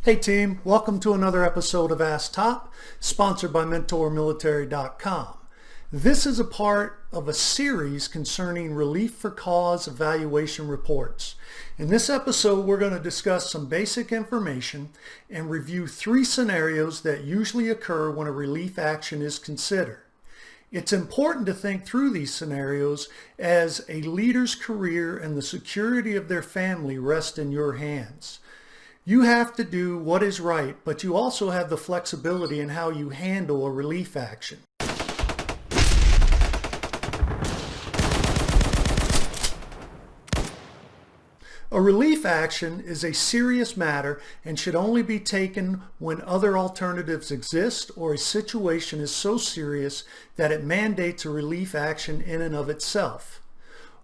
Hey team, welcome to another episode of Ask Top, sponsored by MentorMilitary.com. This is a part of a series concerning relief for cause evaluation reports. In this episode, we're going to discuss some basic information and review 3 scenarios that usually occur when a relief action is considered. It's important to think through these scenarios as a leader's career and the security of their family rest in your hands. You have to do what is right, but you also have the flexibility in how you handle a relief action. A relief action is a serious matter and should only be taken when other alternatives exist or a situation is so serious that it mandates a relief action in and of itself.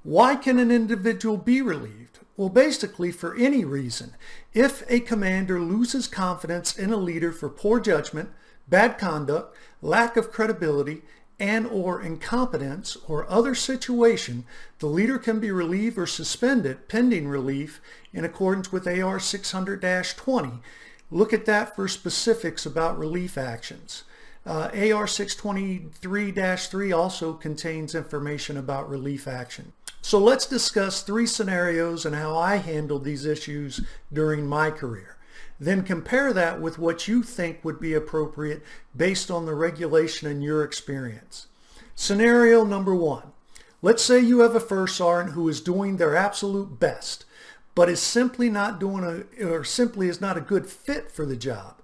Why can an individual be relieved? Well, basically for any reason. If a commander loses confidence in a leader for poor judgment, bad conduct, lack of credibility, and/or incompetence or other situation, the leader can be relieved or suspended pending relief in accordance with AR 600-20. Look at that for specifics about relief actions. AR 623-3 also contains information about relief action. So let's discuss 3 scenarios and how I handled these issues during my career. Then compare that with what you think would be appropriate based on the regulation and your experience. Scenario number 1. Let's say you have a first sergeant who is doing their absolute best, but is simply not is not a good fit for the job.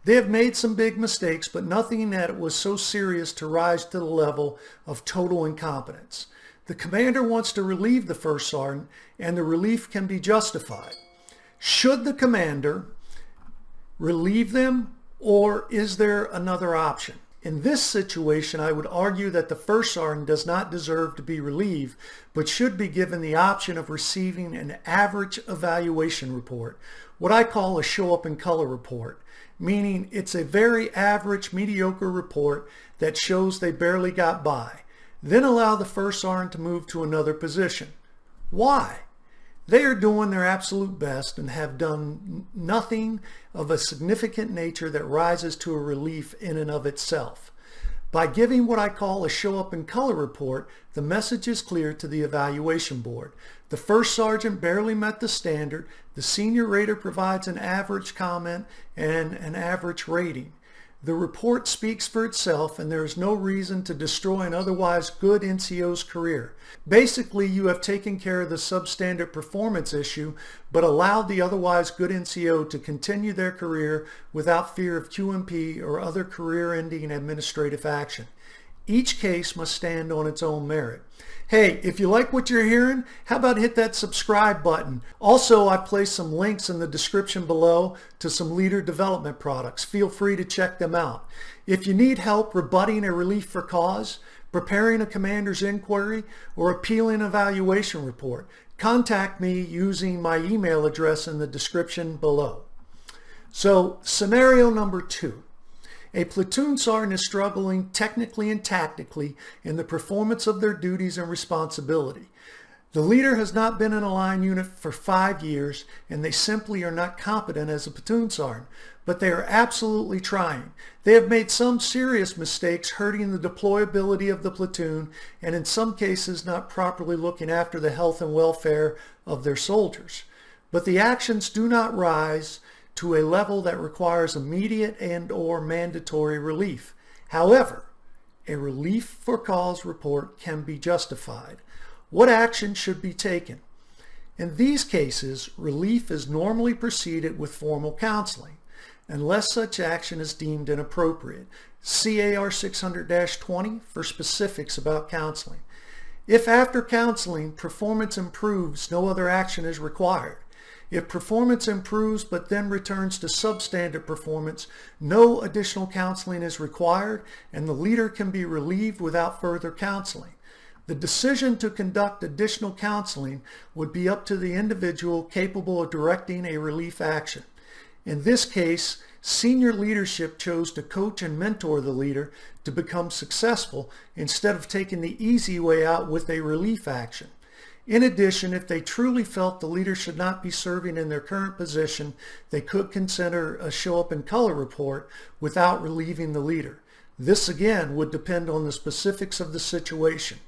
They have made some big mistakes, but nothing that was so serious to rise to the level of total incompetence. The commander wants to relieve the first sergeant, and the relief can be justified. Should the commander relieve them, or is there another option? In this situation, I would argue that the first sergeant does not deserve to be relieved, but should be given the option of receiving an average evaluation report, what I call a show up in color report, meaning it's a very average, mediocre report that shows they barely got by. Then allow the first sergeant to move to another position. Why? They are doing their absolute best and have done nothing of a significant nature that rises to a relief in and of itself. By giving what I call a show up in color report, the message is clear to the evaluation board. The first sergeant barely met the standard. The senior rater provides an average comment and an average rating. The report speaks for itself, and there is no reason to destroy an otherwise good NCO's career. Basically, you have taken care of the substandard performance issue, but allowed the otherwise good NCO to continue their career without fear of QMP or other career-ending administrative action. Each case must stand on its own merit. Hey, if you like what you're hearing, how about hit that subscribe button? Also, I've placed some links in the description below to some leader development products. Feel free to check them out. If you need help rebutting a relief for cause, preparing a commander's inquiry, or appealing an evaluation report, contact me using my email address in the description below. So, scenario number 2. A platoon sergeant is struggling technically and tactically in the performance of their duties and responsibility. The leader has not been in a line unit for 5 years, and they simply are not competent as a platoon sergeant, but they are absolutely trying. They have made some serious mistakes hurting the deployability of the platoon, and in some cases not properly looking after the health and welfare of their soldiers. But the actions do not rise to a level that requires immediate and/or mandatory relief. However, a relief for cause report can be justified. What action should be taken? In these cases, relief is normally preceded with formal counseling, unless such action is deemed inappropriate. See AR 600-20 for specifics about counseling. If after counseling performance improves, no other action is required. If performance improves but then returns to substandard performance, no additional counseling is required, and the leader can be relieved without further counseling. The decision to conduct additional counseling would be up to the individual capable of directing a relief action. In this case, senior leadership chose to coach and mentor the leader to become successful instead of taking the easy way out with a relief action. In addition, if they truly felt the leader should not be serving in their current position, they could consider a show up in color report without relieving the leader. This again would depend on the specifics of the situation.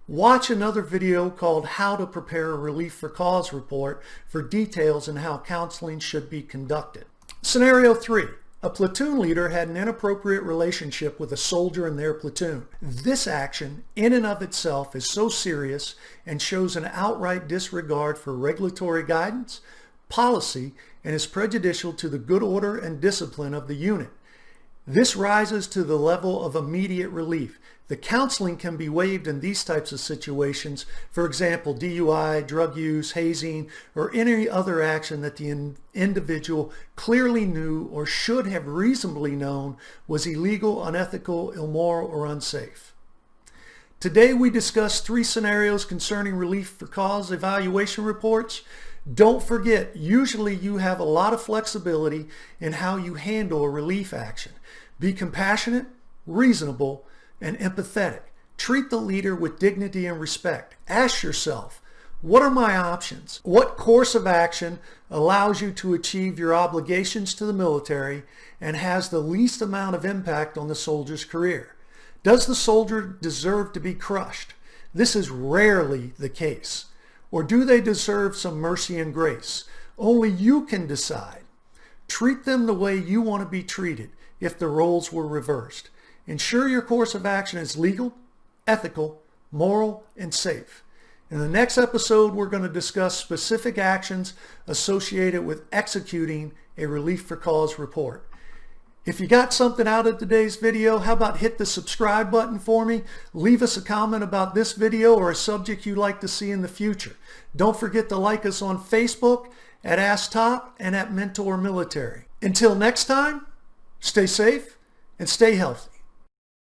Watch another video called How to Prepare a Relief for Cause report for details on how counseling should be conducted. Scenario 3. A platoon leader had an inappropriate relationship with a soldier in their platoon. This action in and of itself is so serious and shows an outright disregard for regulatory guidance, policy, and is prejudicial to the good order and discipline of the unit. This rises to the level of immediate relief. The counseling can be waived in these types of situations, for example, DUI, drug use, hazing, or any other action that the individual clearly knew or should have reasonably known was illegal, unethical, immoral, or unsafe. Today we discussed 3 scenarios concerning relief for cause evaluation reports. Don't forget, usually you have a lot of flexibility in how you handle a relief action. Be compassionate, reasonable, and empathetic. Treat the leader with dignity and respect. Ask yourself, what are my options? What course of action allows you to achieve your obligations to the military and has the least amount of impact on the soldier's career? Does the soldier deserve to be crushed? This is rarely the case. Or do they deserve some mercy and grace? Only you can decide. Treat them the way you want to be treated if the roles were reversed. Ensure your course of action is legal, ethical, moral, and safe. In the next episode, we're going to discuss specific actions associated with executing a relief for cause report. If you got something out of today's video, how about hit the subscribe button for me? Leave us a comment about this video or a subject you'd like to see in the future. Don't forget to like us on Facebook at AskTop and at Mentor Military. Until next time, stay safe and stay healthy.